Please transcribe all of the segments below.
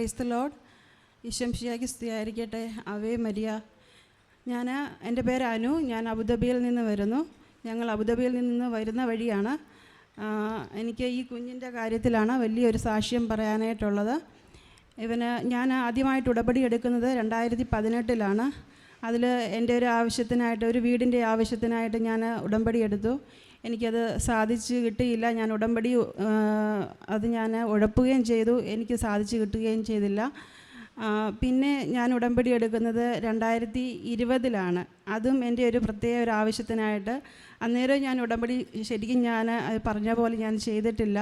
Praise the Lord. ഈശംഷിയാക്കി സ്തുതിയായിരിക്കട്ടെ. അവേ മരിയ. എൻ്റെ പേര് അനു. ഞാൻ അബുദാബിയിൽ നിന്ന് വരുന്നു. ഞങ്ങൾ അബുദാബിയിൽ നിന്ന് വരുന്ന വഴിയാണ്. എനിക്ക് ഈ കുഞ്ഞിൻ്റെ കാര്യത്തിലാണ് വലിയൊരു സാക്ഷ്യം പറയാനായിട്ടുള്ളത്. ഞാൻ ആദ്യമായിട്ട് ഉടമ്പടി എടുക്കുന്നത് 2018 അതിൽ എൻ്റെ ഒരു ആവശ്യത്തിനായിട്ട്, ഒരു വീടിൻ്റെ ആവശ്യത്തിനായിട്ട് ഞാൻ ഉടമ്പടി എടുത്തു. എനിക്കത് സാധിച്ച് കിട്ടിയില്ല. ഞാൻ ഉടമ്പടി ഞാൻ ഉഴപ്പുകയും ചെയ്തു. എനിക്ക് സാധിച്ച് കിട്ടുകയും ചെയ്തില്ല. പിന്നെ ഞാൻ ഉടമ്പടി എടുക്കുന്നത് 2020 അതും എൻ്റെ ഒരു പ്രത്യേക ഒരു ആവശ്യത്തിനായിട്ട്. അന്നേരം ഞാൻ ഉടമ്പടി ശരിക്കും ഞാൻ പറഞ്ഞ പോലെ ഞാൻ ചെയ്തിട്ടില്ല.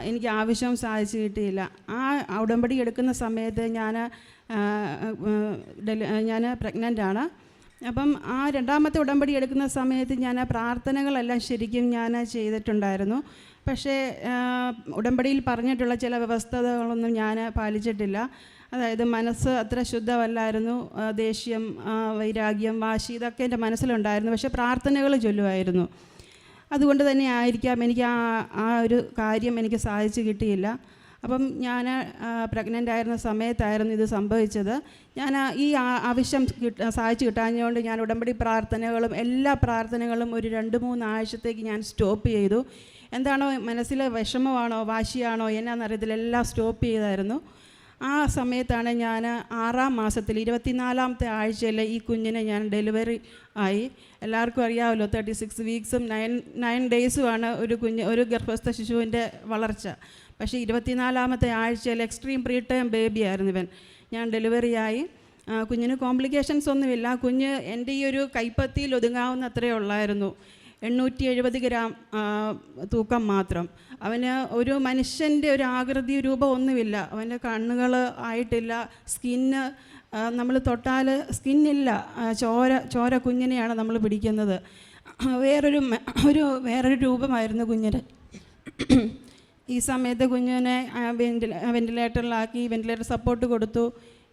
എനിക്ക് ആവശ്യം സാധിച്ച് കിട്ടിയില്ല. ആ ഉടമ്പടി എടുക്കുന്ന സമയത്ത് ഞാൻ പ്രഗ്നൻ്റാണ്. അപ്പം ആ രണ്ടാമത്തെ ഉടമ്പടി എടുക്കുന്ന സമയത്ത് ഞാൻ പ്രാർത്ഥനകളെല്ലാം ശരിക്കും ഞാൻ ചെയ്തിട്ടുണ്ടായിരുന്നു. പക്ഷേ ഉടമ്പടിയിൽ പറഞ്ഞിട്ടുള്ള ചില വ്യവസ്ഥകളൊന്നും ഞാൻ പാലിച്ചിട്ടില്ല. അതായത് മനസ്സ് അത്ര ശുദ്ധമല്ലായിരുന്നു. ദേഷ്യം, വൈരാഗ്യം, വാശി ഇതൊക്കെ എൻ്റെ മനസ്സിലുണ്ടായിരുന്നു. പക്ഷേ പ്രാർത്ഥനകൾ ചൊല്ലുമായിരുന്നു. അതുകൊണ്ട് തന്നെ ആയിരിക്കാം എനിക്ക് ആ ഒരു കാര്യം എനിക്ക് സാധിച്ചു കിട്ടിയില്ല. അപ്പം ഞാൻ പ്രഗ്നൻ്റ് ആയിരുന്ന സമയത്തായിരുന്നു ഇത് സംഭവിച്ചത്. ഞാൻ ഈ ആവശ്യം സാധിച്ചു കിട്ടാഞ്ഞുകൊണ്ട് ഞാൻ ഉടമ്പടി പ്രാർത്ഥനകളും എല്ലാ പ്രാർത്ഥനകളും ഒരു 2-3 ആഴ്ചത്തേക്ക് ഞാൻ സ്റ്റോപ്പ് ചെയ്തു. എന്താണോ മനസ്സിലെ വിഷമമാണോ വാശിയാണോ എന്നാന്നറിയത്തില്ല, എല്ലാം സ്റ്റോപ്പ് ചെയ്തായിരുന്നു. ആ സമയത്താണ് ഞാൻ 6ാം മാസത്തിൽ 24ാമത്തെ ആഴ്ചയിൽ ഈ കുഞ്ഞിനെ ഞാൻ ഡെലിവറി ആയി. എല്ലാവർക്കും അറിയാമല്ലോ, 36 വീക്സും 9 ഡേയ്സുമാണ് ഒരു ഗർഭസ്ഥ ശിശുവിൻ്റെ വളർച്ച. പക്ഷേ 24ാമത്തെ ആഴ്ചയിൽ എക്സ്ട്രീം പ്രീ ടൈം ബേബി ആയിരുന്നു ഇവൻ. ഞാൻ ഡെലിവറി ആയി. കുഞ്ഞിന് കോംപ്ലിക്കേഷൻസ് ഒന്നുമില്ല. കുഞ്ഞ് എൻ്റെ ഈ ഒരു കൈപ്പത്തിയിൽ ഒതുങ്ങാവുന്ന അത്രയേ ഉള്ളായിരുന്നു. 870 ഗ്രാം തൂക്കം മാത്രം. അവന് ഒരു മനുഷ്യൻ്റെ ഒരു ആകൃതി രൂപം ഒന്നുമില്ല. അവൻ്റെ കണ്ണുകൾ ആയിട്ടില്ല. സ്കിന്ന് നമ്മൾ തൊട്ടാൽ സ്കിന്നില്ല. ചോര കുഞ്ഞിനെയാണ് നമ്മൾ പിടിക്കുന്നത്. വേറൊരു രൂപമായിരുന്നു കുഞ്ഞിന്. ഈ സമയത്ത് കുഞ്ഞിനെ വെൻറ്റിലേറ്ററിലാക്കി. വെൻറ്റിലേറ്റർ സപ്പോർട്ട് കൊടുത്തു.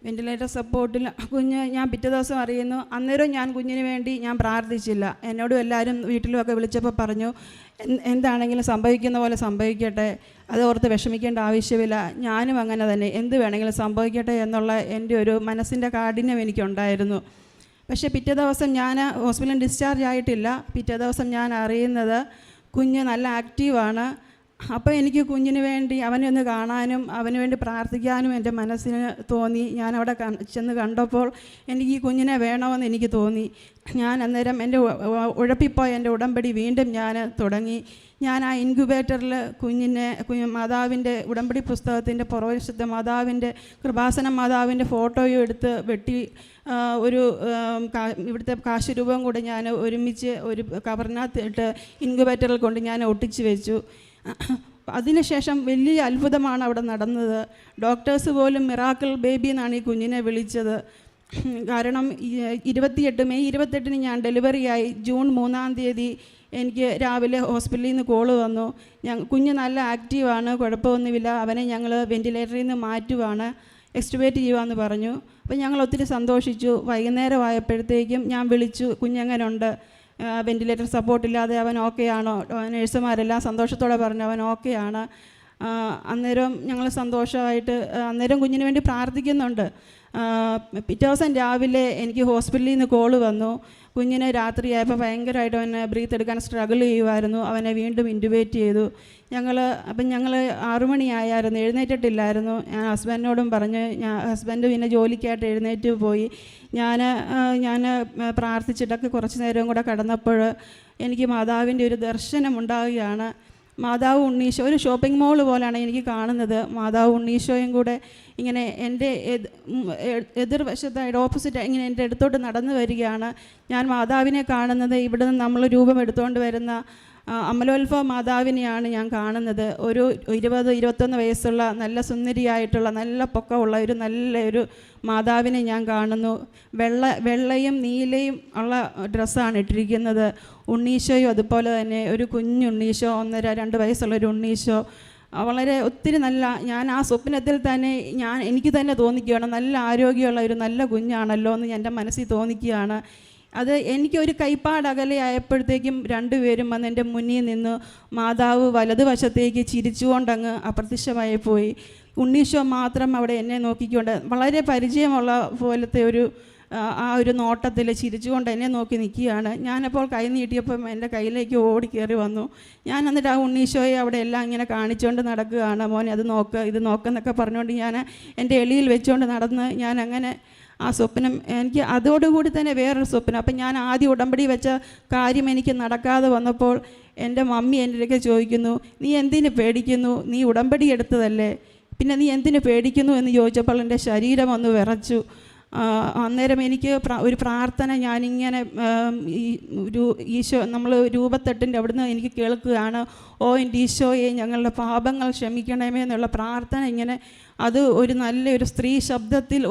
വെൻറ്റിലേറ്റർ സപ്പോർട്ടിൽ ഞാൻ പിറ്റേ ദിവസം അറിയുന്നു. അന്നേരം ഞാൻ കുഞ്ഞിന് വേണ്ടി ഞാൻ പ്രാർത്ഥിച്ചില്ല. എന്നോടും എല്ലാവരും വീട്ടിലുമൊക്കെ വിളിച്ചപ്പോൾ പറഞ്ഞു, എന്താണെങ്കിലും സംഭവിക്കുന്ന പോലെ സംഭവിക്കട്ടെ, അത് ഓർത്ത് വിഷമിക്കേണ്ട ആവശ്യമില്ല. ഞാനും അങ്ങനെ തന്നെ, എന്ത് വേണമെങ്കിലും സംഭവിക്കട്ടെ എന്നുള്ള എൻ്റെ ഒരു മനസ്സിൻ്റെ കാഠിന്യം എനിക്കുണ്ടായിരുന്നു. പക്ഷേ പിറ്റേ ദിവസം ഞാൻ ഹോസ്പിറ്റലിൽ ഡിസ്ചാർജ് ആയിട്ടില്ല. പിറ്റേ ദിവസം ഞാൻ അറിയുന്നത് കുഞ്ഞ് നല്ല ആക്റ്റീവാണ്. അപ്പോൾ എനിക്ക് കുഞ്ഞിന് വേണ്ടി അവനെ ഒന്ന് കാണാനും അവന് വേണ്ടി പ്രാർത്ഥിക്കാനും എൻ്റെ മനസ്സിന് തോന്നി. ഞാനവിടെ ചെന്ന് കണ്ടപ്പോൾ എനിക്ക് ഈ കുഞ്ഞിനെ വേണമെന്ന് എനിക്ക് തോന്നി. ഞാൻ അന്നേരം എൻ്റെ ഉഴപ്പിപ്പോയ എൻ്റെ ഉടമ്പടി വീണ്ടും ഞാൻ തുടങ്ങി. ഞാൻ ആ ഇൻക്യുബേറ്ററിൽ മാതാവിൻ്റെ ഉടമ്പടി പുസ്തകത്തിൻ്റെ പുറവശത്തെ മാതാവിൻ്റെ കൃപാസന മാതാവിൻ്റെ ഫോട്ടോയും എടുത്ത് വെട്ടി ഇവിടുത്തെ കാശുരൂപം കൂടെ ഞാൻ ഒരുമിച്ച് ഒരു കവറിനകത്ത് ഇട്ട് ഇൻക്യുബേറ്ററിൽ കൊണ്ട് ഞാൻ ഒട്ടിച്ച് വെച്ചു. അതിനുശേഷം വലിയ അത്ഭുതമാണ് അവിടെ നടന്നത്. ഡോക്ടേഴ്സ് പോലും മിറാക്കിൾ ബേബി എന്നാണ് ഈ കുഞ്ഞിനെ വിളിച്ചത്. കാരണം മെയ് 28 ഞാൻ ഡെലിവറിയായി. ജൂൺ 3-ാം തീയതി എനിക്ക് രാവിലെ ഹോസ്പിറ്റലിൽ നിന്ന് കോള് വന്നു. കുഞ്ഞ് നല്ല ആക്റ്റീവാണ്, കുഴപ്പമൊന്നുമില്ല, അവനെ ഞങ്ങൾ വെൻറ്റിലേറ്ററിൽ നിന്ന് മാറ്റുവാണ്, എക്സ്റ്റുബേറ്റ് ചെയ്യുവാന്ന് പറഞ്ഞു. അപ്പം ഞങ്ങൾ ഒത്തിരി സന്തോഷിച്ചു. വൈകുന്നേരം ആയപ്പോഴത്തേക്കും ഞാൻ വിളിച്ചു, കുഞ്ഞെങ്ങനുണ്ട്, വെൻറ്റിലേറ്റർ സപ്പോർട്ടില്ലാതെ അവൻ ഓക്കെ ആണോ? നഴ്സുമാരെല്ലാം സന്തോഷത്തോടെ പറഞ്ഞു അവൻ ഓക്കെ ആണ്. അന്നേരം ഞങ്ങൾ സന്തോഷമായിട്ട് അന്നേരം കുഞ്ഞിന് വേണ്ടി പ്രാർത്ഥിക്കുന്നുണ്ട്. പിറ്റേ ദിവസം രാവിലെ എനിക്ക് ഹോസ്പിറ്റലിൽ നിന്ന് കോള് വന്നു. കുഞ്ഞിനെ രാത്രിയായപ്പോൾ ഭയങ്കരമായിട്ട് അവനെ ബ്രീത്ത് എടുക്കാൻ സ്ട്രഗിൾ ചെയ്യുമായിരുന്നു. അവനെ വീണ്ടും ഇൻറ്റുബേറ്റ് ചെയ്തു. ഞങ്ങൾ 6 മണിയായിരുന്നു, എഴുന്നേറ്റിട്ടില്ലായിരുന്നു. ഞാൻ ഹസ്ബൻഡിനോടും പറഞ്ഞു. ഹസ്ബൻഡ് പിന്നെ ജോലിക്കായിട്ട് എഴുന്നേറ്റ് പോയി. ഞാൻ പ്രാർത്ഥിച്ചിട്ടൊക്കെ കുറച്ച് നേരം കൂടെ കടന്നപ്പോൾ എനിക്ക് മാതാവിൻ്റെ ഒരു ദർശനം ഉണ്ടാവുകയാണ്. മാതാവ് ഉണ്ണീശോ ഒരു ഷോപ്പിംഗ് മോൾ പോലെയാണ് എനിക്ക് കാണുന്നത്. മാതാവ് ഉണ്ണീശോയും കൂടെ ഇങ്ങനെ എൻ്റെ എതിർവശത്തായിട്ട് ഓപ്പോസിറ്റ് ഇങ്ങനെ എൻ്റെ അടുത്തോട്ട് നടന്നു വരികയാണ്. ഞാൻ മാതാവിനെ കാണുന്നത് ഇവിടെ നിന്ന് നമ്മൾ രൂപം എടുത്തുകൊണ്ട് വരുന്ന അമലോത്ഭ മാതാവിനെയാണ് ഞാൻ കാണുന്നത്. ഒരു 20-21 വയസ്സുള്ള നല്ല സുന്ദരിയായിട്ടുള്ള നല്ല പൊക്കമുള്ള നല്ലൊരു മാതാവിനെ ഞാൻ കാണുന്നു. വെള്ളയും നീലയും ഉള്ള ഡ്രസ്സാണ് ഇട്ടിരിക്കുന്നത്. ഉണ്ണീശോയും അതുപോലെ തന്നെ ഒരു കുഞ്ഞുണ്ണീശോ, 1-2 വയസ്സുള്ളൊരു ഉണ്ണീശോ, വളരെ ഒത്തിരി നല്ല. ഞാൻ ആ സ്വപ്നത്തിൽ തന്നെ എനിക്ക് തന്നെ തോന്നിക്കുകയാണ്, നല്ല ആരോഗ്യമുള്ള ഒരു നല്ല കുഞ്ഞാണല്ലോ എന്ന് എൻ്റെ മനസ്സിൽ തോന്നിക്കുകയാണ്. അത് എനിക്കൊരു കൈപ്പാടകലെയായപ്പോഴത്തേക്കും 2 പേരും വന്ന് എൻ്റെ മുന്നിൽ നിന്ന് മാതാവ് വലതുവശത്തേക്ക് ചിരിച്ചുകൊണ്ടങ്ങ് അപ്രത്യക്ഷമായി പോയി. ഉണ്ണീശോ മാത്രം അവിടെ എന്നെ നോക്കിക്കൊണ്ട് വളരെ പരിചയമുള്ള പോലത്തെ ആ ഒരു നോട്ടത്തിൽ ചിരിച്ചുകൊണ്ട് എന്നെ നോക്കി നിൽക്കുകയാണ്. ഞാനപ്പോൾ കൈ നീട്ടിയപ്പം എൻ്റെ കയ്യിലേക്ക് ഓടി കയറി വന്നു. ഞാൻ എന്നിട്ട് ആ ഉണ്ണീശോയെ അവിടെ എല്ലാം ഇങ്ങനെ കാണിച്ചുകൊണ്ട് നടക്കുകയാണ്. മോനെ അത് നോക്ക്, ഇത് നോക്കെന്നൊക്കെ പറഞ്ഞുകൊണ്ട് ഞാൻ എൻ്റെ എളിയിൽ വെച്ചുകൊണ്ട് നടന്ന് ഞാൻ അങ്ങനെ ആ സ്വപ്നം എനിക്ക് അതോടുകൂടി തന്നെ വേറൊരു സ്വപ്നം. അപ്പം ഞാൻ ആദ്യം ഉടമ്പടി വെച്ച കാര്യം എനിക്ക് നടക്കാതെ വന്നപ്പോൾ എൻ്റെ മമ്മി എൻ്റെ അടുക്കെ ചോദിക്കുന്നു, നീ എന്തിന് പേടിക്കുന്നു? നീ ഉടമ്പടി എടുത്തതല്ലേ, പിന്നെ നീ എന്തിന് പേടിക്കുന്നു എന്ന് ചോദിച്ചപ്പോൾ എൻ്റെ ശരീരം ഒന്ന് വിറച്ചു. അന്നേരം എനിക്ക് ഒരു പ്രാർത്ഥന ഞാനിങ്ങനെ ഈശോ നമ്മൾ രൂപത്തെട്ടിൻ്റെ അവിടുന്ന് എനിക്ക് കേൾക്കുകയാണ്, ഓ എൻ്റെ ഈശോയെ ഞങ്ങളുടെ പാപങ്ങൾ ക്ഷമിക്കണമേ എന്നുള്ള പ്രാർത്ഥന. ഇങ്ങനെ അത് ഒരു നല്ലൊരു സ്ത്രീ ശബ്ദത്തിൽ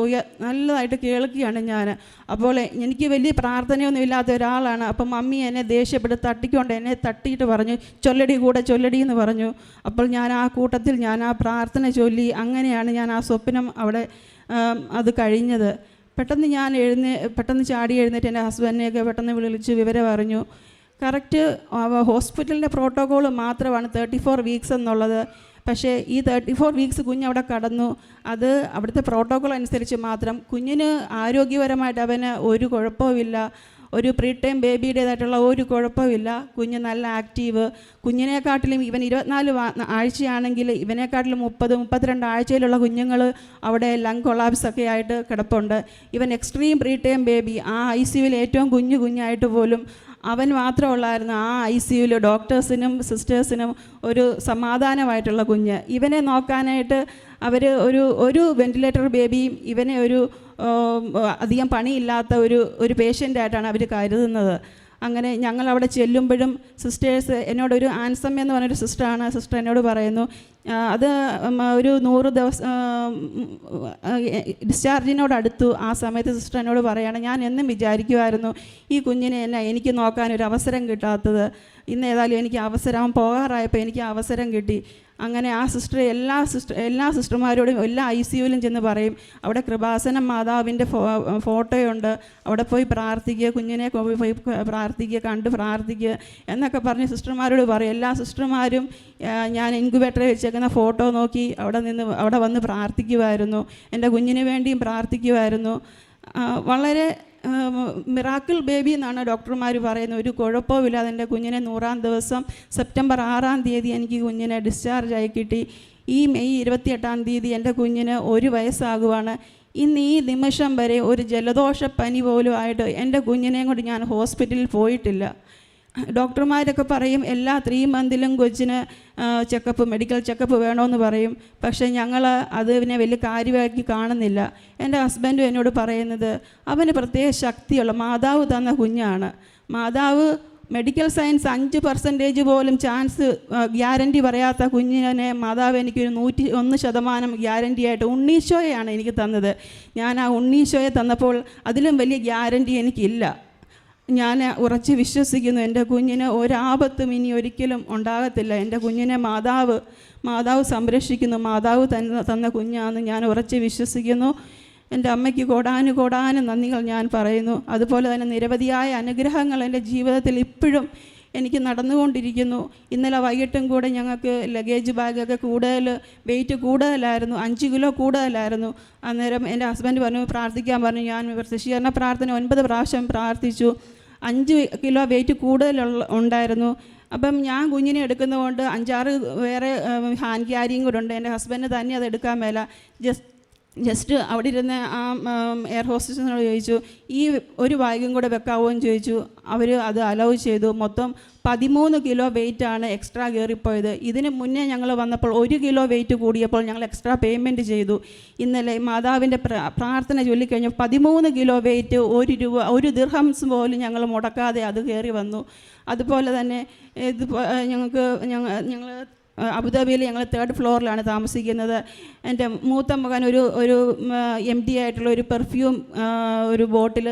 നല്ലതായിട്ട് കേൾക്കുകയാണ് ഞാൻ. അപ്പോൾ എനിക്ക് വലിയ പ്രാർത്ഥനയൊന്നും ഇല്ലാത്ത ഒരാളാണ്. അപ്പം മമ്മി എന്നെ ദേഷ്യപ്പെട്ട് തട്ടിക്കൊണ്ട് എന്നെ തട്ടിയിട്ട് പറഞ്ഞു, ചൊല്ലടി എന്ന് പറഞ്ഞു. അപ്പോൾ ഞാൻ ആ കൂട്ടത്തിൽ ഞാൻ ആ പ്രാർത്ഥന ചൊല്ലി. അങ്ങനെയാണ് ഞാൻ ആ സ്വപ്നം അവിടെ അത് കഴിഞ്ഞത്. പെട്ടെന്ന് ചാടി എഴുന്നേറ്റ് എൻ്റെ ഹസ്ബൻഡിനെയൊക്കെ പെട്ടെന്ന് വിളിച്ച് വിവരം അറിഞ്ഞു. കറക്റ്റ് ഹോസ്പിറ്റലിൻ്റെ പ്രോട്ടോക്കോൾ മാത്രമാണ് 34 വീക്സ് എന്നുള്ളത്. പക്ഷേ ഈ 34 വീക്സ് കുഞ്ഞവിടെ കടന്നു. അത് അവിടുത്തെ പ്രോട്ടോക്കോൾ അനുസരിച്ച് മാത്രം. കുഞ്ഞിന് ആരോഗ്യപരമായിട്ട് അവന് ഒരു കുഴപ്പമില്ല, ഒരു പ്രീ ടൈം ബേബിയുടേതായിട്ടുള്ള ഒരു കുഴപ്പമില്ല. കുഞ്ഞ് നല്ല ആക്റ്റീവ്. കുഞ്ഞിനെക്കാട്ടിലും ഇവൻ 24 ആഴ്ചയാണെങ്കിൽ ഇവനെക്കാട്ടിലും 30-32 ആഴ്ചയിലുള്ള കുഞ്ഞുങ്ങൾ അവിടെ ലങ് കൊളാപ്സൊക്കെ ആയിട്ട് കിടപ്പുണ്ട്. ഇവൻ എക്സ്ട്രീം പ്രീ ടൈം ബേബി. ആ ICUവിൽ ഏറ്റവും കുഞ്ഞായിട്ട് പോലും അവൻ മാത്രമുള്ളായിരുന്നു ആ ICUവിൽ ഡോക്ടേഴ്സിനും സിസ്റ്റേഴ്സിനും ഒരു സമാധാനമായിട്ടുള്ള കുഞ്ഞ്. ഇവനെ നോക്കാനായിട്ട് അവർ ഒരു വെൻറ്റിലേറ്റർ ബേബിയും ഇവനെ അധികം പണിയില്ലാത്ത ഒരു പേഷ്യൻ്റായിട്ടാണ് അവർ കരുതുന്നത്. അങ്ങനെ ഞങ്ങൾ അവിടെ ചെല്ലുമ്പോഴും സിസ്റ്റേഴ്സ് എന്നോടൊരു ആൻസം എന്ന് പറഞ്ഞൊരു സിസ്റ്ററാണ്. സിസ്റ്റർ എന്നോട് പറയുന്നു, അത് ഒരു 100 ദിവസം ഡിസ്ചാർജിനോടടുത്തു. ആ സമയത്ത് സിസ്റ്റർ എന്നോട് പറയുകയാണ്, ഞാൻ എന്നും വിചാരിക്കുമായിരുന്നു ഈ കുഞ്ഞിനെ എനിക്ക് നോക്കാനൊരു അവസരം കിട്ടാത്തത്. ഇന്ന് ഏതായാലും എനിക്ക് അവസരം പോകാറായപ്പോൾ എനിക്ക് അവസരം കിട്ടി. അങ്ങനെ ആ സിസ്റ്റർ എല്ലാ സിസ്റ്റർമാരോടും എല്ലാ ICUവിലും ചെന്ന് പറയും, അവിടെ കൃപാസനം മാതാവിൻ്റെ ഫോട്ടോയുണ്ട്, അവിടെ പോയി പ്രാർത്ഥിക്കുക, കുഞ്ഞിനെ പോയി പ്രാർത്ഥിക്കുക, കണ്ട് പ്രാർത്ഥിക്കുക എന്നൊക്കെ പറഞ്ഞ് സിസ്റ്റർമാരോട് പറയും. എല്ലാ സിസ്റ്റർമാരും ഞാൻ ഇൻക്യുബേറ്ററിൽ വെച്ചേക്കുന്ന ഫോട്ടോ നോക്കി അവിടെ വന്ന് പ്രാർത്ഥിക്കുമായിരുന്നു. എൻ്റെ കുഞ്ഞിന് വേണ്ടിയും പ്രാർത്ഥിക്കുമായിരുന്നു. വളരെ മിറാക്കിൾ ബേബി എന്നാണ് ഡോക്ടർമാർ പറയുന്നത്. ഒരു കുഴപ്പമില്ലാതെ എൻ്റെ കുഞ്ഞിനെ 100-ാം ദിവസം സെപ്റ്റംബർ 6-ാം തീയതി എനിക്ക് കുഞ്ഞിനെ ഡിസ്ചാർജായി കിട്ടി. ഈ മെയ് 28-ാം തീയതി എൻ്റെ കുഞ്ഞിന് 1 വയസ്സാകുവാണ്. ഇന്ന് ഈ നിമിഷം വരെ ഒരു ജലദോഷപ്പനി പോലും ആയിട്ട് എൻ്റെ കുഞ്ഞിനെയും കൊണ്ട് ഞാൻ ഹോസ്പിറ്റലിൽ പോയിട്ടില്ല. ഡോക്ടർമാരൊക്കെ പറയും എല്ലാ 3 മന്തിലും കൊച്ചിന് മെഡിക്കൽ ചെക്കപ്പ് വേണമെന്ന് പറയും. പക്ഷേ ഞങ്ങൾ അതിനെ വലിയ കാര്യമാക്കി കാണുന്നില്ല. എൻ്റെ ഹസ്ബൻഡും എന്നോട് പറയുന്നത്, അവന് പ്രത്യേക ശക്തിയുള്ള മാതാവ് തന്ന കുഞ്ഞാണ്. മാതാവ് മെഡിക്കൽ സയൻസ് 5% പോലും ചാൻസ് ഗ്യാരൻറ്റി പറയാത്ത കുഞ്ഞിനെ മാതാവ് എനിക്കൊരു 101% ഗ്യാരൻറ്റി ആയിട്ട് ഉണ്ണീശോയാണ് എനിക്ക് തന്നത്. ഞാൻ ആ ഉണ്ണീശോയെ തന്നപ്പോൾ അതിലും വലിയ ഗ്യാരൻറ്റി എനിക്കില്ല. ഞാൻ ഉറച്ച് വിശ്വസിക്കുന്നു എൻ്റെ കുഞ്ഞിന് ഒരാപത്തും ഇനി ഒരിക്കലും ഉണ്ടാകത്തില്ല. എൻ്റെ കുഞ്ഞിനെ മാതാവ് സംരക്ഷിക്കുന്നു. മാതാവ് തന്ന കുഞ്ഞാണെന്ന് ഞാൻ ഉറച്ച് വിശ്വസിക്കുന്നു. എൻ്റെ അമ്മയ്ക്ക് കോടാനുകോടാനും നന്ദികൾ ഞാൻ പറയുന്നു. അതുപോലെ തന്നെ നിരവധിയായ അനുഗ്രഹങ്ങൾ എൻ്റെ ജീവിതത്തിൽ ഇപ്പോഴും എനിക്ക് നടന്നുകൊണ്ടിരിക്കുന്നു. ഇന്നലെ വൈകിട്ടും കൂടെ ഞങ്ങൾക്ക് ലഗേജ് ബാഗൊക്കെ വെയിറ്റ് കൂടുതലായിരുന്നു, 5 കിലോ കൂടുതലായിരുന്നു. അന്നേരം എൻ്റെ ഹസ്ബൻഡ് പറഞ്ഞു പ്രാർത്ഥിക്കാൻ പറഞ്ഞു. ഞാൻ ശീകരണ പ്രാർത്ഥന 9 പ്രാവശ്യം പ്രാർത്ഥിച്ചു. 5 കിലോ വെയിറ്റ് ഉണ്ടായിരുന്നു. അപ്പം ഞാൻ കുഞ്ഞിനെ എടുക്കുന്നതുകൊണ്ട് 5-6 വേറെ ഹാൻഡ് ക്യാരിയും കൂടെ ഉണ്ട്. എൻ്റെ ഹസ്ബൻഡ് തന്നെ അത് എടുക്കാൻ മേല. ജസ്റ്റ് അവിടെ ഇരുന്ന് ആ എയർ ഹോസ്റ്റസിനോട് ചോദിച്ചു, ഈ ഒരു ബാഗും കൂടെ വെക്കാവോ എന്ന് ചോദിച്ചു. അവർ അത് അലൗ ചെയ്തു. മൊത്തം 13 കിലോ വെയിറ്റാണ് എക്സ്ട്രാ കയറിപ്പോയത്. ഇതിന് മുന്നേ ഞങ്ങൾ വന്നപ്പോൾ 1 കിലോ വെയിറ്റ് കൂടിയപ്പോൾ ഞങ്ങൾ എക്സ്ട്രാ പേയ്മെൻറ്റ് ചെയ്തു. ഇന്നലെ മാതാവിൻ്റെ പ്രാർത്ഥന ചൊല്ലിക്കഴിഞ്ഞു 13 കിലോ വെയിറ്റ് 1 രൂപ 1 ദിർഹംസ് പോലും ഞങ്ങൾ മുടക്കാതെ അത് കയറി വന്നു. അതുപോലെ തന്നെ ഞങ്ങൾ അബുദാബിയിൽ ഞങ്ങൾ 3rd ഫ്ലോറിലാണ് താമസിക്കുന്നത്. എൻ്റെ മൂത്ത മകൻ ഒരു MD ആയിട്ടുള്ള ഒരു പെർഫ്യൂം ഒരു ബോട്ടിൽ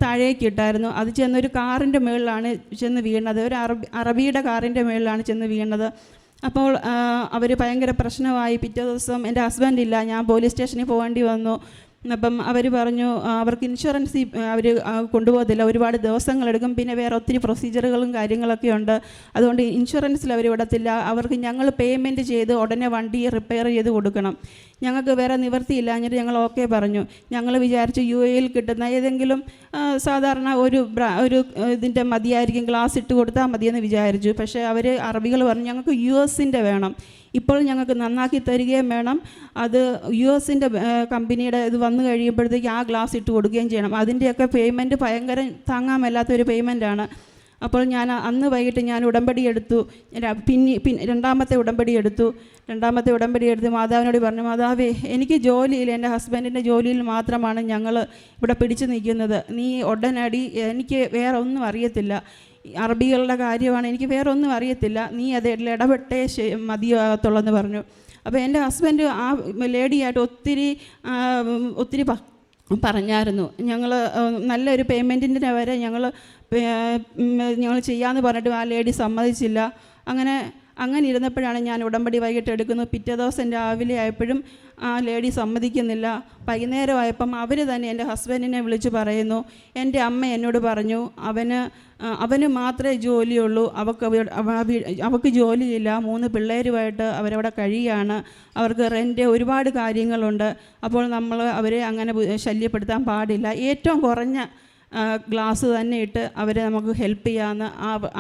താഴേക്ക് ഇട്ടായിരുന്നു. അത് ചെന്നൊരു കാറിൻ്റെ മുകളിലാണ് ചെന്ന് വീണത്. ഒരു അറബിയുടെ കാറിൻ്റെ മുകളിലാണ് ചെന്ന് വീണത്. അപ്പോൾ അവർ ഭയങ്കര പ്രശ്നമായി. പിറ്റേ ദിവസം എൻ്റെ ഹസ്ബൻഡില്ല, ഞാൻ പോലീസ് സ്റ്റേഷനിൽ പോകേണ്ടി വന്നു. അപ്പം അവർ പറഞ്ഞു അവർക്ക് ഇൻഷുറൻസ് അവർ കൊണ്ടുപോകത്തില്ല, ഒരുപാട് ദിവസങ്ങളെടുക്കും, പിന്നെ വേറെ ഒത്തിരി പ്രൊസീജിയറുകളും കാര്യങ്ങളൊക്കെ ഉണ്ട്, അതുകൊണ്ട് ഇൻഷുറൻസിൽ അവർ വിടത്തില്ല. അവർക്ക് ഞങ്ങൾ പേയ്മെൻറ്റ് ചെയ്ത് ഉടനെ വണ്ടി റിപ്പയർ ചെയ്ത് കൊടുക്കണം. ഞങ്ങൾക്ക് വേറെ നിവൃത്തിയില്ല. എന്നിട്ട് ഞങ്ങൾ ഓക്കെ പറഞ്ഞു. ഞങ്ങൾ വിചാരിച്ചു UAE കിട്ടുന്ന ഏതെങ്കിലും സാധാരണ ഒരു ഇതിൻ്റെ മതിയായിരിക്കും, ഗ്ലാസ് ഇട്ട് കൊടുത്താൽ മതിയെന്ന് വിചാരിച്ചു. പക്ഷേ അവർ അറബികൾ പറഞ്ഞു ഞങ്ങൾക്ക് US-ൻ്റെ വേണം, ഇപ്പോൾ ഞങ്ങൾക്ക് നന്നാക്കി തരികയും വേണം, അത് US-ൻ്റെ കമ്പനിയുടെ ഇത് വന്നു കഴിയുമ്പോഴത്തേക്ക് ആ ഗ്ലാസ് ഇട്ട് കൊടുക്കുകയും ചെയ്യണം. അതിൻ്റെയൊക്കെ പേയ്മെൻറ്റ് ഭയങ്കര താങ്ങാൻ മേലാത്തൊരു പേയ്മെൻറ്റാണ്. അപ്പോൾ ഞാൻ അന്ന് വൈകിട്ട് ഞാൻ ഉടമ്പടി എടുത്തു. രണ്ടാമത്തെ ഉടമ്പടി എടുത്തു. മാതാവിനോട് പറഞ്ഞു, മാതാവേ എനിക്ക് ജോലിയിൽ, എൻ്റെ ഹസ്ബൻഡിൻ്റെ ജോലിയിൽ മാത്രമാണ് ഞങ്ങൾ ഇവിടെ പിടിച്ചു നിൽക്കുന്നത്. നീ ഉടനടി, എനിക്ക് വേറെ ഒന്നും അറിയത്തില്ല, അറബികളുടെ കാര്യമാണ്, എനിക്ക് വേറെ ഒന്നും അറിയത്തില്ല, നീ അതിൽ ഇടപെട്ടേ മതിയാകത്തുള്ളെന്ന് പറഞ്ഞു. അപ്പോൾ എൻ്റെ ഹസ്ബൻഡ് ആ ലേഡിയായിട്ട് ഒത്തിരി പറഞ്ഞായിരുന്നു. ഞങ്ങൾ നല്ലൊരു പേയ്മെൻറ്റിൻ്റെ വരെ ഞങ്ങൾ ചെയ്യാമെന്ന് പറഞ്ഞിട്ട് ആ ലേഡി സമ്മതിച്ചില്ല. അങ്ങനെ ഇരുന്നപ്പോഴാണ് ഞാൻ ഉടമ്പടി വൈകിട്ട് എടുക്കുന്നത്. പിറ്റേ ദിവസം രാവിലെ ആയപ്പോഴും ആ ലേഡി സമ്മതിക്കുന്നില്ല. വൈകുന്നേരമായപ്പം അവർ തന്നെ എൻ്റെ ഹസ്ബൻഡിനെ വിളിച്ച് പറയുന്നു, എൻ്റെ അമ്മ എന്നോട് പറഞ്ഞു അവന് മാത്രമേ ജോലിയുള്ളൂ, അവൾക്ക് ജോലിയില്ല, 3 പിള്ളേരുമായിട്ട് അവരവിടെ കഴിയുകയാണ്, അവർക്ക് റെൻ്റ് ഒരുപാട് കാര്യങ്ങളുണ്ട്, അപ്പോൾ നമ്മൾ അവരെ അങ്ങനെ ശല്യപ്പെടുത്താൻ പാടില്ല, ഏറ്റവും കുറഞ്ഞ ഗ്ലാസ് തന്നെ ഇട്ട് അവരെ നമുക്ക് ഹെൽപ്പ് ചെയ്യാമെന്ന്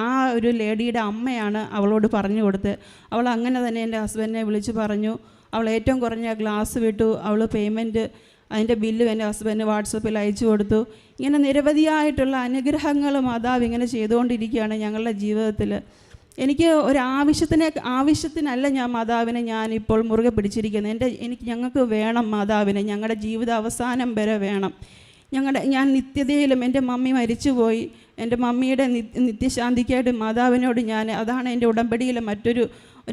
ആ ഒരു ലേഡിയുടെ അമ്മയാണ് അവളോട് പറഞ്ഞു കൊടുത്ത്. അവൾ അങ്ങനെ തന്നെ എൻ്റെ ഹസ്ബൻഡിനെ വിളിച്ച് പറഞ്ഞു. അവൾ ഏറ്റവും കുറഞ്ഞ ഗ്ലാസ് വിട്ടു. അവൾ പേയ്മെൻറ്റ്, അതിൻ്റെ ബില്ലും എൻ്റെ ഹസ്ബൻഡ് വാട്സപ്പിൽ അയച്ചു കൊടുത്തു. ഇങ്ങനെ നിരവധിയായിട്ടുള്ള അനുഗ്രഹങ്ങൾ മാതാവ് ഇങ്ങനെ ചെയ്തുകൊണ്ടിരിക്കുകയാണ് ഞങ്ങളുടെ ജീവിതത്തിൽ. എനിക്ക് ആവശ്യത്തിനല്ല ഞാൻ മാതാവിനെ ഞാനിപ്പോൾ മുറുകെ പിടിച്ചിരിക്കുന്നത്. ഞങ്ങൾക്ക് വേണം മാതാവിനെ, ഞങ്ങളുടെ ജീവിത അവസാനം വരെ വേണം. ഞാൻ നിത്യതയിലും, എൻ്റെ മമ്മി മരിച്ചുപോയി, എൻ്റെ മമ്മിയുടെ നിത്യശാന്തിക്കായിട്ട് മാതാവിനോട് അതാണ് എൻ്റെ ഉടമ്പടിയിലെ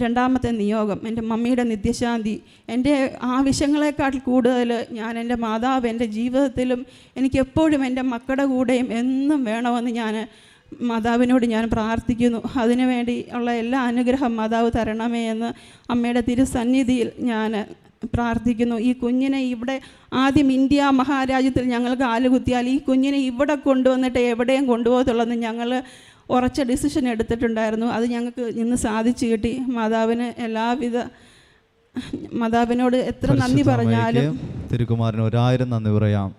രണ്ടാമത്തെ നിയോഗം, എൻ്റെ മമ്മിയുടെ നിത്യശാന്തി. എൻ്റെ ആവശ്യങ്ങളെക്കാൾ കൂടുതൽ എൻ്റെ മാതാവ് എൻ്റെ ജീവിതത്തിലും എനിക്കെപ്പോഴും എൻ്റെ മക്കളുടെ കൂടെയും എന്നും വേണമെന്ന് മാതാവിനോട് പ്രാർത്ഥിക്കുന്നു. അതിനുവേണ്ടി ഉള്ള എല്ലാ അനുഗ്രഹം മാതാവ് തരണമേ എന്ന് അമ്മയുടെ തിരുസന്നിധിയിൽ ഞാൻ പ്രാർത്ഥിക്കുന്നു. ഈ കുഞ്ഞിനെ ഇവിടെ ആദ്യം ഇന്ത്യ മഹാരാജ്യത്തിൽ ഞങ്ങൾ കാലുകുത്തിയാൽ ഈ കുഞ്ഞിനെ ഇവിടെ കൊണ്ടുവന്നിട്ട് എവിടെയും കൊണ്ടുപോകത്തുള്ളതെന്ന് ഞങ്ങൾ ഉറച്ച ഡിസിഷൻ എടുത്തിട്ടുണ്ടായിരുന്നു. അത് ഞങ്ങൾക്ക് ഇന്ന് സാധിച്ചു കിട്ടി. മാതാവിനോട് എത്ര നന്ദി പറഞ്ഞാലും തിരുക്കുമാരന് 1000 നന്ദി പറയാം.